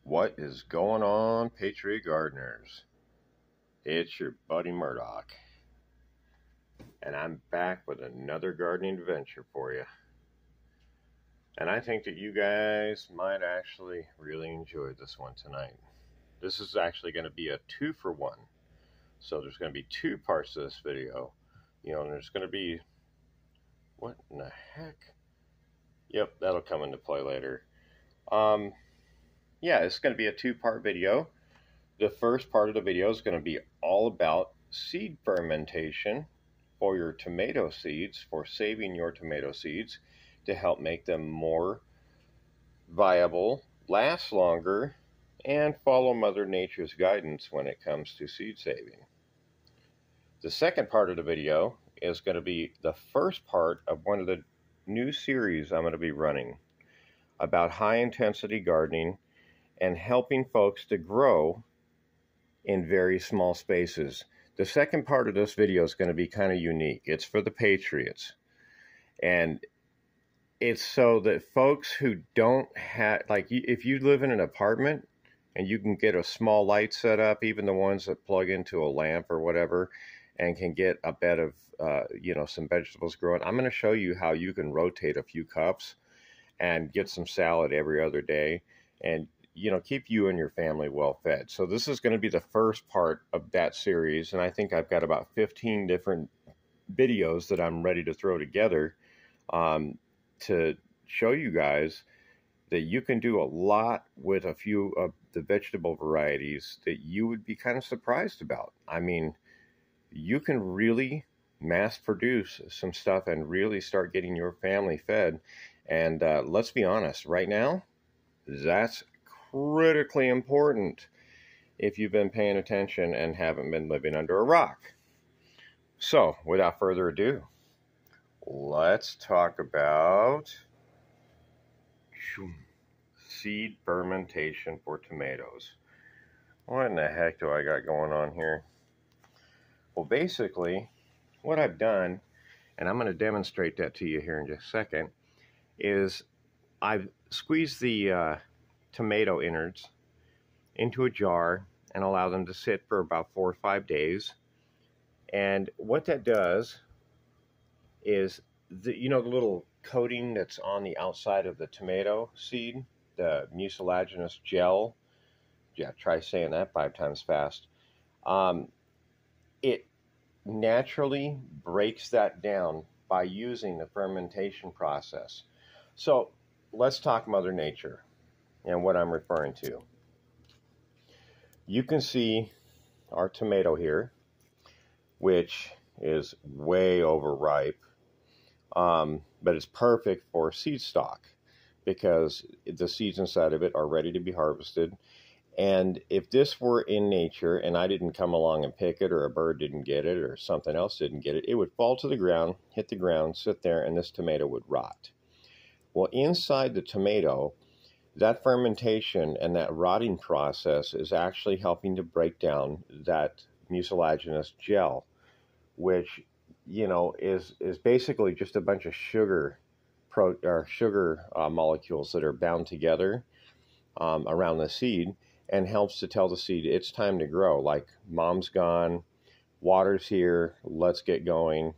What is going on, Patriot gardeners? It's your buddy Murdock, and I'm back with another gardening adventure for you. And I think that you guys might actually really enjoy this one tonight. This is actually going to be a 2-for-1. So there's going to be 2 parts to this video. And there's going to be, what in the heck? Yep, that'll come into play later. Yeah, it's going to be a 2-part video. The first part of the video is going to be all about seed fermentation for your tomato seeds, for saving your tomato seeds to help make them more viable, last longer, and follow Mother Nature's guidance when it comes to seed saving. The second part of the video is going to be the first part of one of the new series I'm going to be running about high-intensity gardening and helping folks to grow in very small spaces. The second part of this video is going to be kind of unique. It's for the Patriots. And it's so that folks who don't have, like if you live in an apartment and you can get a small light set up, even the ones that plug into a lamp or whatever, and can get a bed of, some vegetables growing. I'm going to show you how you can rotate a few cups and get some salad every other day and keep you and your family well fed. So this is going to be the first part of that series, and I think I've got about 15 different videos that I'm ready to throw together to show you guys that you can do a lot with a few of the vegetable varieties that you would be kind of surprised about. I mean, you can really mass produce some stuff and really start getting your family fed. And let's be honest, right now, that's critically important if you've been paying attention and haven't been living under a rock. So, without further ado, let's talk about seed fermentation for tomatoes. What in the heck do I got going on here? Well, basically, what I've done, and I'm going to demonstrate that to you here in just a second, is I've squeezed the tomato innards into a jar and allow them to sit for about 4 or 5 days. And what that does is the little coating that's on the outside of the tomato seed, the mucilaginous gel. Yeah, try saying that 5 times fast. It naturally breaks that down by using the fermentation process. So let's talk Mother Nature and what I'm referring to. You can see our tomato here, which is way overripe, but it's perfect for seed stock because the seeds inside of it are ready to be harvested. And if this were in nature and I didn't come along and pick it, or a bird didn't get it, or something else didn't get it, it would fall to the ground, hit the ground, sit there, and this tomato would rot. Well, inside the tomato, that fermentation and that rotting process is actually helping to break down that mucilaginous gel, which, is basically just a bunch of sugar molecules that are bound together around the seed, and helps to tell the seed it's time to grow. Like, mom's gone, water's here, let's get going.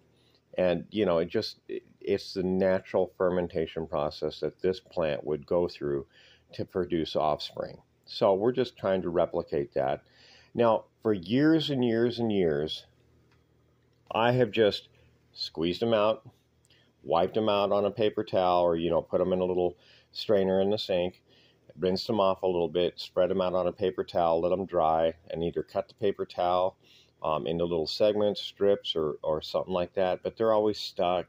And it's the natural fermentation process that this plant would go through to produce offspring. So we're just trying to replicate that. Now, for years and years and years, I have just squeezed them out, wiped them out on a paper towel, or put them in a little strainer in the sink, rinsed them off a little bit, spread them out on a paper towel, let them dry, and either cut the paper towel into little segments, strips, or something like that. But they're always stuck.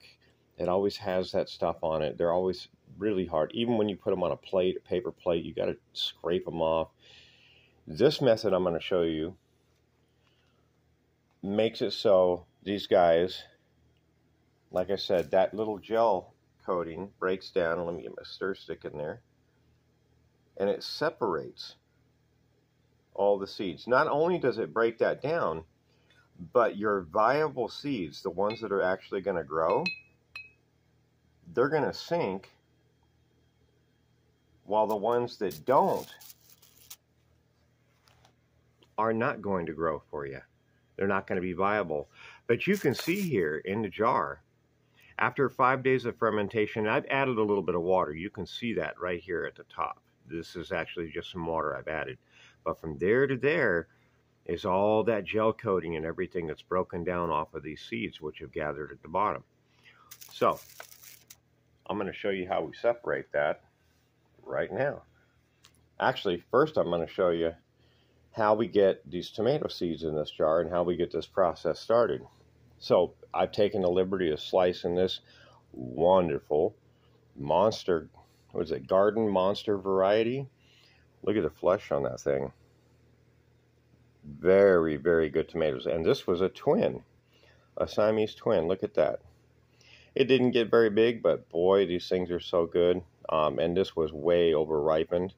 It always has that stuff on it. They're always really hard. Even when you put them on a plate, a paper plate, you got to scrape them off. This method I'm going to show you makes it so these guys, like I said, that little gel coating breaks down. Let me get my stir stick in there. And it separates all the seeds. Not only does it break that down, but your viable seeds, the ones that are actually going to grow, they're going to sink, while the ones that don't are not going to grow for you. They're not going to be viable. But you can see here in the jar, after 5 days of fermentation, I've added a little bit of water. You can see that right here at the top. This is actually just some water I've added. But from there to there is all that gel coating and everything that's broken down off of these seeds, which have gathered at the bottom. So I'm going to show you how we separate that right now. Actually, first I'm going to show you how we get these tomato seeds in this jar and how we get this process started. So I've taken the liberty of slicing this wonderful monster, what is it, garden monster variety. Look at the flesh on that thing. Very, very good tomatoes. And this was a twin, a Siamese twin. Look at that. It didn't get very big, but boy, these things are so good. And this was way over ripened,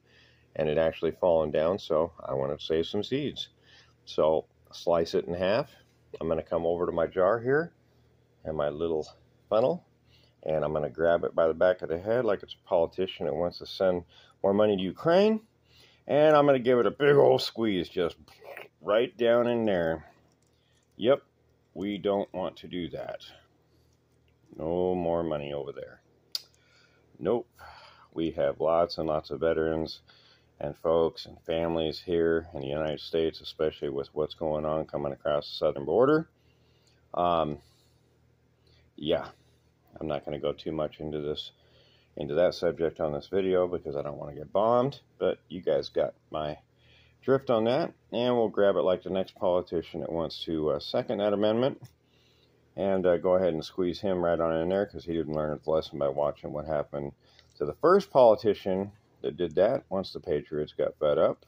and it actually fallen down, so I wanted to save some seeds. So slice it in half. I'm going to come over to my jar here and my little funnel, and I'm going to grab it by the back of the head like it's a politician that wants to send more money to Ukraine. And I'm going to give it a big old squeeze, just right down in there. Yep, we don't want to do that. No more money over there. Nope. We have lots and lots of veterans and folks and families here in the United States, especially with what's going on coming across the southern border. Yeah, I'm not going to go too much into that subject on this video because I don't want to get bombed, but you guys got my drift on that, and we'll grab it like the next politician that wants to second that amendment, and go ahead and squeeze him right on in there because he didn't learn his lesson by watching what happened to the first politician that did that once the Patriots got fed up.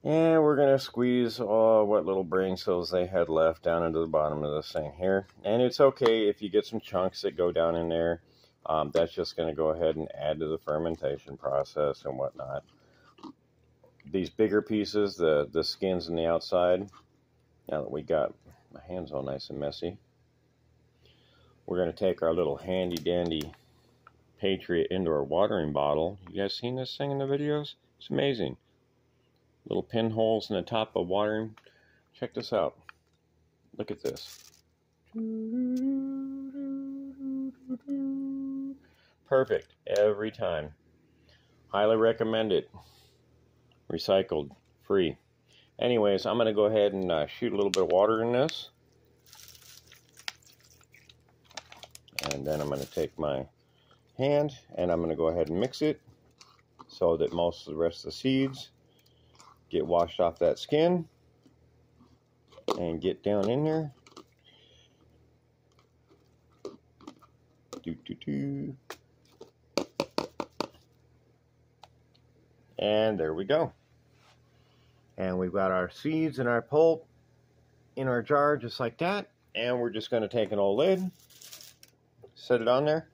And we're going to squeeze all what little brain cells they had left down into the bottom of this thing here. And it's okay if you get some chunks that go down in there. That's just going to go ahead and add to the fermentation process and whatnot. These bigger pieces, the skins on the outside, now that we got my hands all nice and messy, we're going to take our little handy dandy Patriot indoor watering bottle. You guys seen this thing in the videos? It's amazing. Little pinholes in the top of watering. Check this out. Look at this. Perfect every time. Highly recommend it. Recycled, free. Anyways, I'm going to go ahead and shoot a little bit of water in this. And then I'm going to take my hand and I'm going to go ahead and mix it so that most of the rest of the seeds get washed off that skin and get down in there. And there we go. And we've got our seeds and our pulp in our jar just like that. And we're just going to take an old lid, set it on there,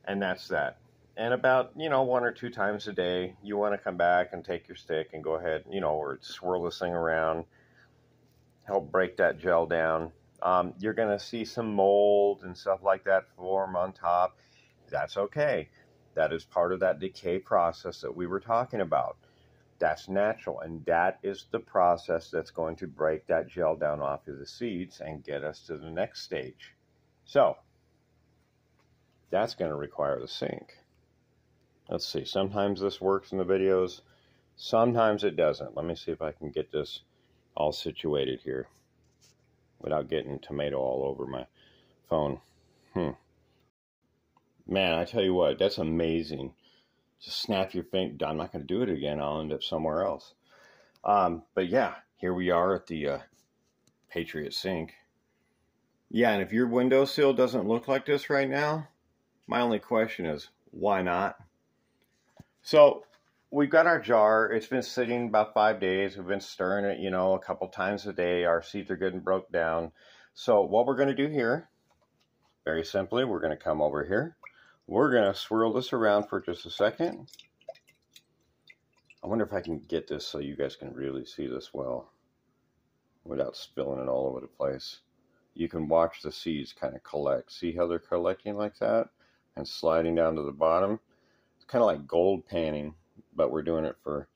and that's that. And about, 1 or 2 times a day, you want to come back and take your stick and go ahead, or swirl this thing around, help break that gel down. You're going to see some mold and stuff like that form on top. That's okay. That is part of that decay process that we were talking about. That's natural, and that is the process that's going to break that gel down off of the seeds and get us to the next stage. So, that's going to require the sink. Let's see, sometimes this works in the videos, sometimes it doesn't. Let me see if I can get this all situated here without getting tomato all over my phone. Man, I tell you what, that's amazing. Just snap your finger. I'm not going to do it again. I'll end up somewhere else. But yeah, here we are at the Patriot sink. Yeah, and if your windowsill doesn't look like this right now, my only question is, why not? So we've got our jar. It's been sitting about 5 days. We've been stirring it, a couple times a day. Our seeds are getting broke down. So what we're going to do here, very simply, we're going to come over here. We're going to swirl this around for just a second. I wonder if I can get this so you guys can really see this well without spilling it all over the place. You can watch the seeds kind of collect. See how they're collecting like that and sliding down to the bottom? It's kind of like gold panning, but we're doing it for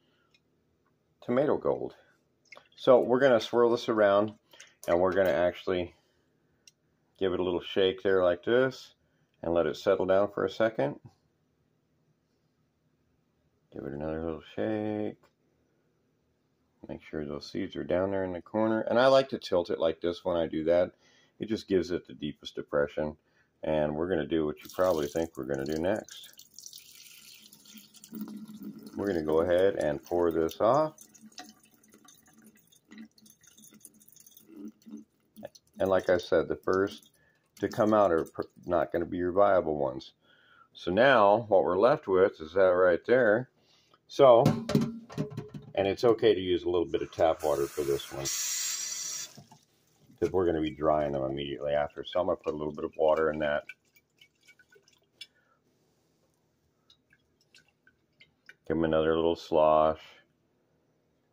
tomato gold. So we're going to swirl this around, and we're going to actually give it a little shake there like this and let it settle down for a second. Give it another little shake. Make sure those seeds are down there in the corner. And I like to tilt it like this when I do that. It just gives it the deepest depression. And we're going to do what you probably think we're going to do next. We're going to go ahead and pour this off. And like I said, the first to come out are not going to be your viable ones. So now what we're left with is that right there. So, and it's okay to use a little bit of tap water for this one, because we're going to be drying them immediately after. So I'm going to put a little bit of water in that. Give them another little slosh.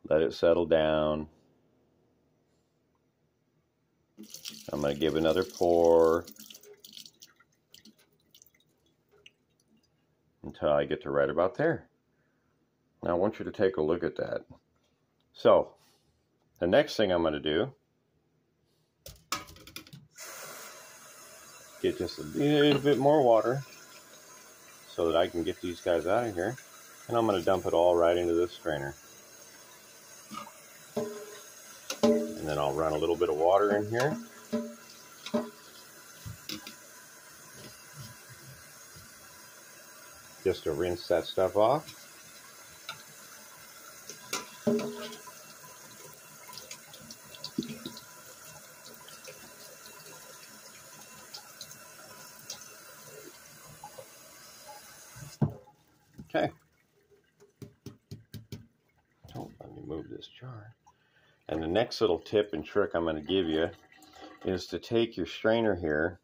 Let it settle down. I'm going to give another pour until I get to right about there. Now I want you to take a look at that. So the next thing I'm going to do, get just a little bit more water so that I can get these guys out of here. And I'm going to dump it all right into this strainer. And then I'll run a little bit of water in here. Just to rinse that stuff off. Okay. Oh, let me move this jar. And the next little tip and trick I'm going to give you is to take your strainer here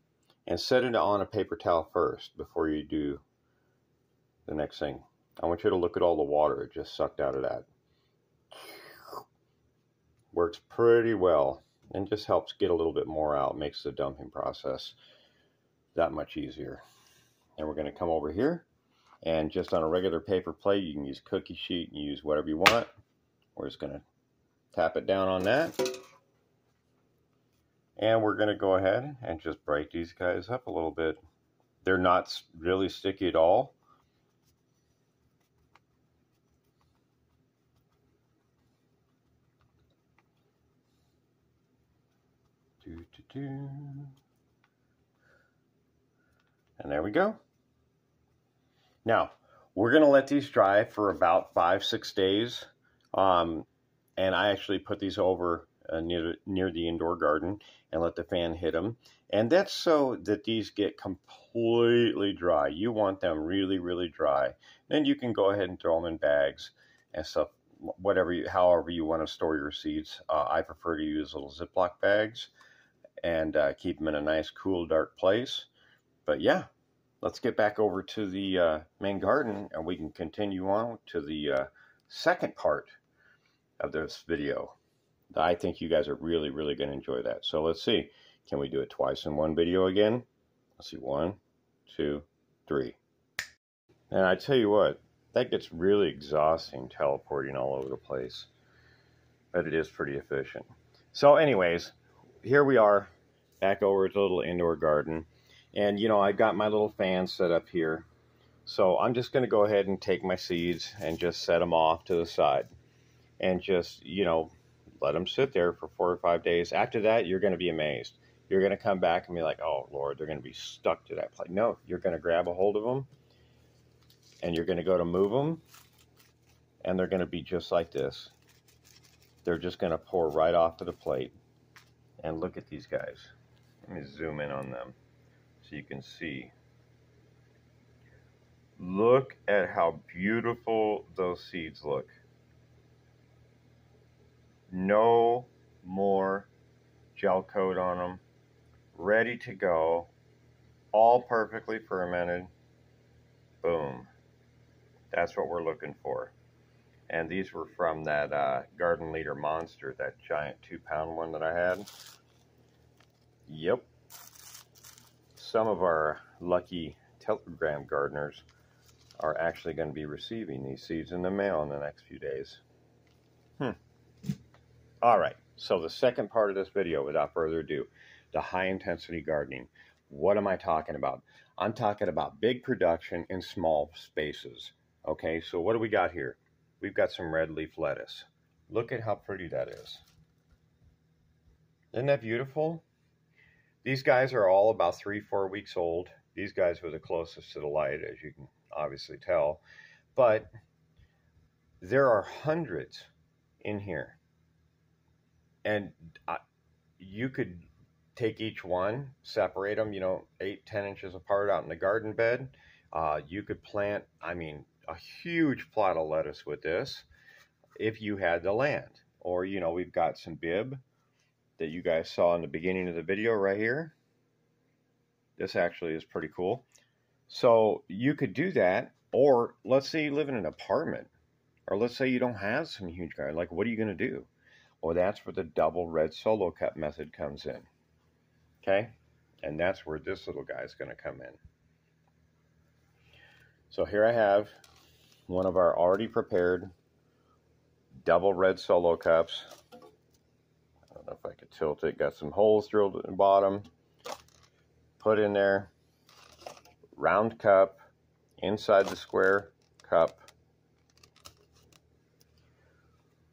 and set it on a paper towel first before you do the next thing. I want you to look at all the water it just sucked out of that. Works pretty well and just helps get a little bit more out. Makes the dumping process that much easier. And we're going to come over here, and just on a regular paper plate, you can use cookie sheet and use whatever you want. We're just going to tap it down on that. And we're going to go ahead and just break these guys up a little bit. They're not really sticky at all. And there we go. Now, we're going to let these dry for about 5-6 days. And I actually put these over near the indoor garden and let the fan hit them. And that's so that these get completely dry. You want them really, really dry. Then you can go ahead and throw them in bags and stuff, however you want to store your seeds. I prefer to use little Ziploc bags and keep them in a nice, cool, dark place. But yeah, let's get back over to the main garden, and we can continue on to the second part of this video. I think you guys are really, really going to enjoy that. So let's see. Can we do it twice in one video again? Let's see. 1, 2, 3. And I tell you what, that gets really exhausting teleporting all over the place. But it is pretty efficient. So anyways, here we are back over at the little indoor garden. And, you know, I've got my little fan set up here. So I'm just going to go ahead and take my seeds and just set them off to the side. And just, you know, let them sit there for 4 or 5 days. After that, you're going to be amazed. You're going to come back and be like, oh, Lord, they're going to be stuck to that plate. No, you're going to grab a hold of them. And you're going to go to move them. And they're going to be just like this. They're just going to pour right off of the plate. And look at these guys. Let me zoom in on them so you can see. Look at how beautiful those seeds look. No more gel coat on them. Ready to go. All perfectly fermented. Boom. That's what we're looking for. And these were from that Garden Leader Monster, that giant 2-pound one that I had. Yep. Some of our lucky Telegram gardeners are actually going to be receiving these seeds in the mail in the next few days. All right, so the second part of this video, without further ado, the high intensity gardening. What am I talking about? I'm talking about big production in small spaces. Okay, so what do we got here? We've got some red leaf lettuce. Look at how pretty that is. Isn't that beautiful? These guys are all about 3-4 weeks old. These guys were the closest to the light, as you can obviously tell. But there are hundreds in here. And you could take each one, separate them, 8-10 inches apart out in the garden bed. You could plant, a huge plot of lettuce with this if you had the land. Or, we've got some bib that you guys saw in the beginning of the video right here. This actually is pretty cool. So you could do that, or let's say you live in an apartment, or let's say you don't have some huge garden. Like, what are you going to do? Well, that's where the double red solo cup method comes in. Okay? And that's where this little guy is going to come in. So here I have one of our already prepared double red solo cups. I don't know if I could tilt it. Got some holes drilled at the bottom. Put in there. Round cup inside the square cup.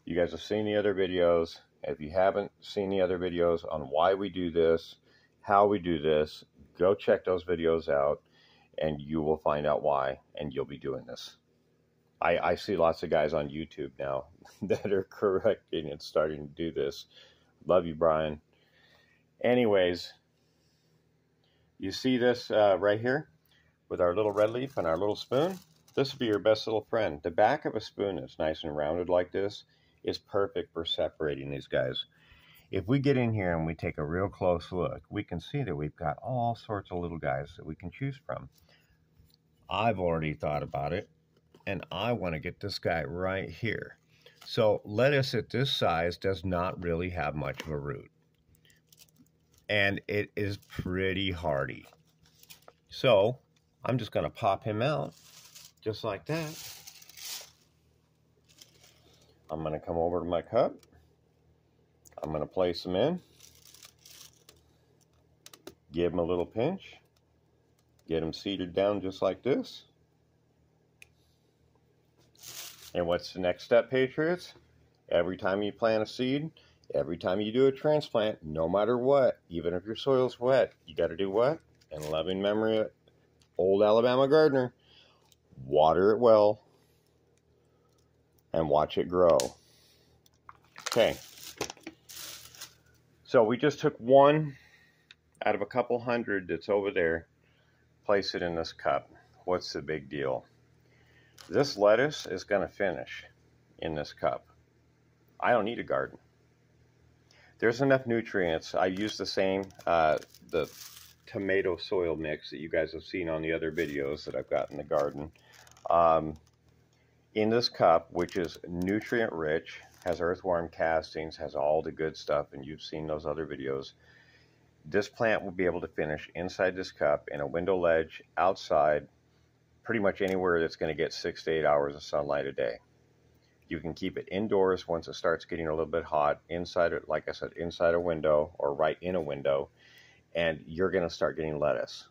You guys have seen the other videos. If you haven't seen the other videos on why we do this, how we do this, go check those videos out and you will find out why, and you'll be doing this. I see lots of guys on YouTube now that are correcting and starting to do this. Love you, Brian. Anyways, you see this right here with our little red leaf and our little spoon? This will be your best little friend. The back of a spoon that's nice and rounded like this is perfect for separating these guys. If we get in here and we take a real close look, we can see that we've got all sorts of little guys that we can choose from. I've already thought about it, and I want to get this guy right here. So lettuce at this size does not really have much of a root, and it is pretty hardy. So I'm just going to pop him out just like that. I'm going to come over to my cup. I'm going to place him in. Give him a little pinch. Get him seated down just like this. And what's the next step, Patriots? Every time you plant a seed, every time you do a transplant, no matter what, even if your soil's wet, you got to do what? In loving memory of old Alabama gardener, water it well and watch it grow. Okay. So we just took one out of a couple hundred that's over there, place it in this cup. What's the big deal? This lettuce is going to finish in this cup. I don't need a garden. There's enough nutrients. I use the same, the tomato soil mix that you guys have seen on the other videos that I've got in the garden. In this cup, which is nutrient rich, has earthworm castings, has all the good stuff, and you've seen those other videos. This plant will be able to finish inside this cup in a window ledge, outside, pretty much anywhere that's going to get 6 to 8 hours of sunlight a day. You can keep it indoors once it starts getting a little bit hot, inside it, like I said, inside a window or right in a window, and you're going to start getting lettuce.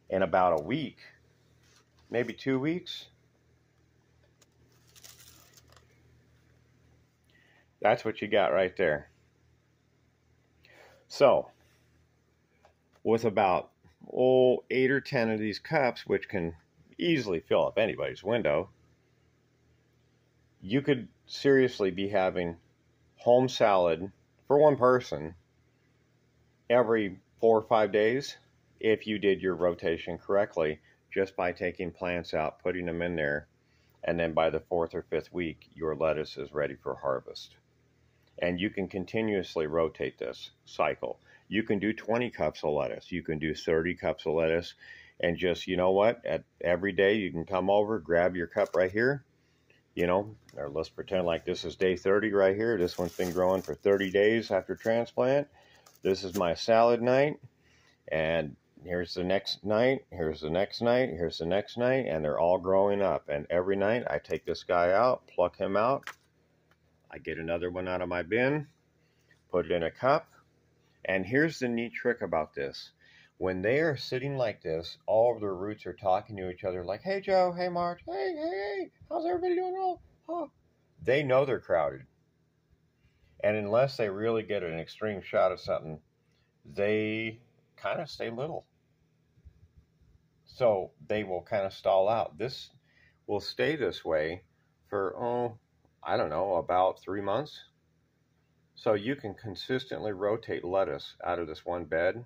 In about a week, maybe 2 weeks, that's what you got right there. So, with about 8 or 10 of these cups, which can easily fill up anybody's window, you could seriously be having home salad for one person every 4 or 5 days if you did your rotation correctly, just by taking plants out, putting them in there, and then by the 4th or 5th week, your lettuce is ready for harvest. And you can continuously rotate this cycle. You can do 20 cups of lettuce. You can do 30 cups of lettuce. And just, you know what, every day you can come over, grab your cup right here. Or let's pretend like this is day 30 right here. This one's been growing for 30 days after transplant. This is my salad night. And here's the next night. Here's the next night. Here's the next night. And they're all growing up. And every night I take this guy out, pluck him out, I get another one out of my bin, put it in a cup, and here's the neat trick about this. When they are sitting like this, all of their roots are talking to each other like, hey Joe, hey Marge, hey, how's everybody doing? Oh. They know they're crowded. And unless they really get an extreme shot of something, they kind of stay little. So they will kind of stall out. This will stay this way for, I don't know, about 3 months. So you can consistently rotate lettuce out of this one bed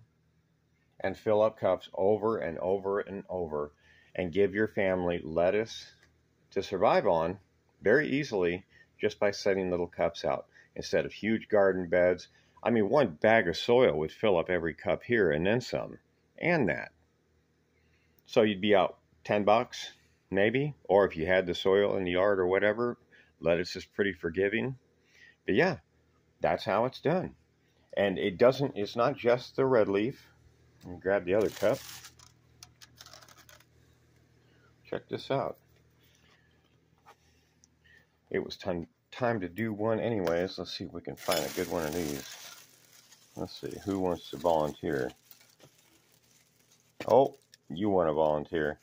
and fill up cups over and over and over and give your family lettuce to survive on very easily just by setting little cups out instead of huge garden beds. I mean, one bag of soil would fill up every cup here and then some, and that. So you'd be out $10 maybe, or if you had the soil in the yard or whatever, lettuce is pretty forgiving. But yeah, that's how it's done. And it's not just the red leaf. Let me grab the other cup. Check this out. It was time to do one anyways. Let's see if we can find a good one of these. Let's see, who wants to volunteer? Oh, you want to volunteer.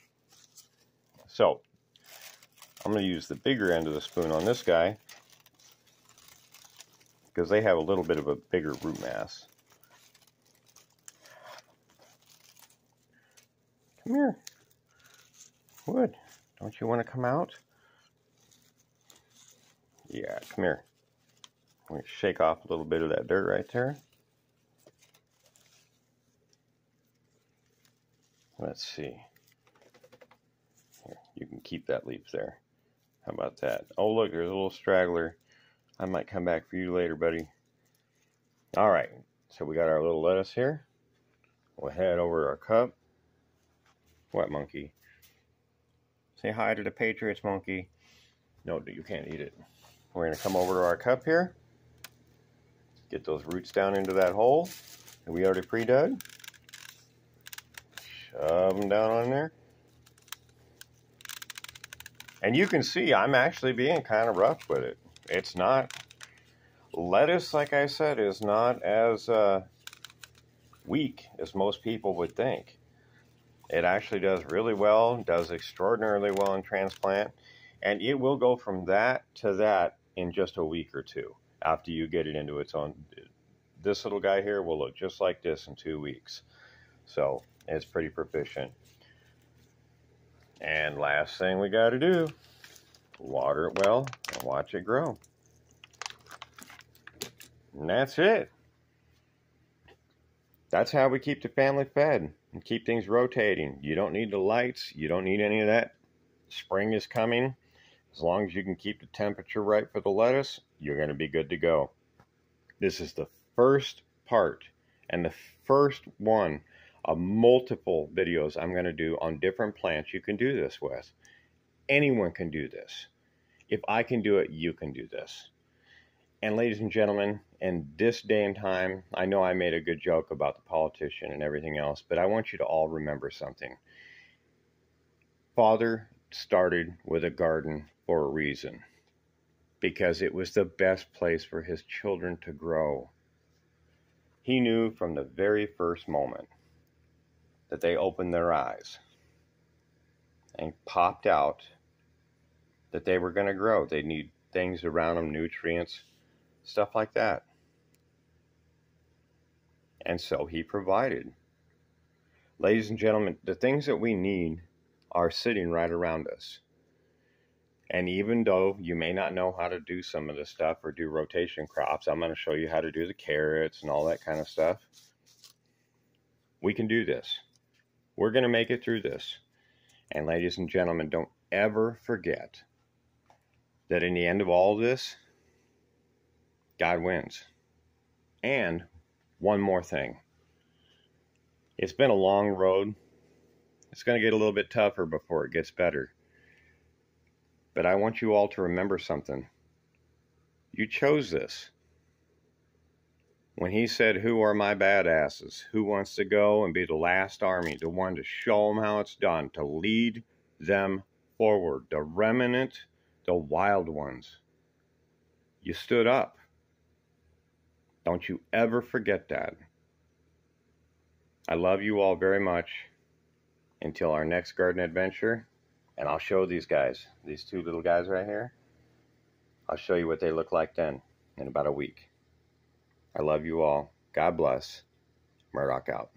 So, I'm going to use the bigger end of the spoon on this guy because they have a little bit of a bigger root mass. Come here. Wood, don't you want to come out? Yeah, come here. I'm going to shake off a little bit of that dirt right there. Let's see. Here, you can keep that leaf there. How about that? Oh, look, there's a little straggler. I might come back for you later, buddy. All right, so we got our little lettuce here. We'll head over to our cup. What, monkey? Say hi to the Patriots, monkey. No, you can't eat it. We're going to come over to our cup here. Get those roots down into that hole that we already pre-dug. Shove them down on there. And you can see I'm actually being kind of rough with it. It's not, lettuce, like I said, is not as weak as most people would think. It actually does really well, does extraordinarily well in transplant, and it will go from that to that in just a week or two after you get it into its own. This little guy here will look just like this in 2 weeks. So it's pretty proficient. And last thing we got to do, water it well and watch it grow. And that's it. That's how we keep the family fed and keep things rotating. You don't need the lights. You don't need any of that. Spring is coming. As long as you can keep the temperature right for the lettuce, you're going to be good to go. This is the first part and the first one of multiple videos I'm going to do on different plants you can do this with. Anyone can do this. If I can do it, you can do this. And ladies and gentlemen, in this day and time, I know I made a good joke about the politician and everything else, but I want you to all remember something. Father started with a garden for a reason, because it was the best place for his children to grow. He knew from the very first moment that they opened their eyes and popped out that they were going to grow. They need things around them, nutrients, stuff like that. And so he provided. Ladies and gentlemen, the things that we need are sitting right around us. And even though you may not know how to do some of this stuff or do rotation crops, I'm going to show you how to do the carrots and all that kind of stuff. We can do this. We're going to make it through this. And ladies and gentlemen, don't ever forget that in the end of all this, God wins. And one more thing. It's been a long road. It's going to get a little bit tougher before it gets better. But I want you all to remember something. You chose this. When he said, who are my badasses? Who wants to go and be the last army, the one to show them how it's done, to lead them forward, the remnant, the wild ones. You stood up. Don't you ever forget that. I love you all very much. Until our next garden adventure, and I'll show these guys, these two little guys right here. I'll show you what they look like then, in about a week. I love you all. God bless. Murdock out.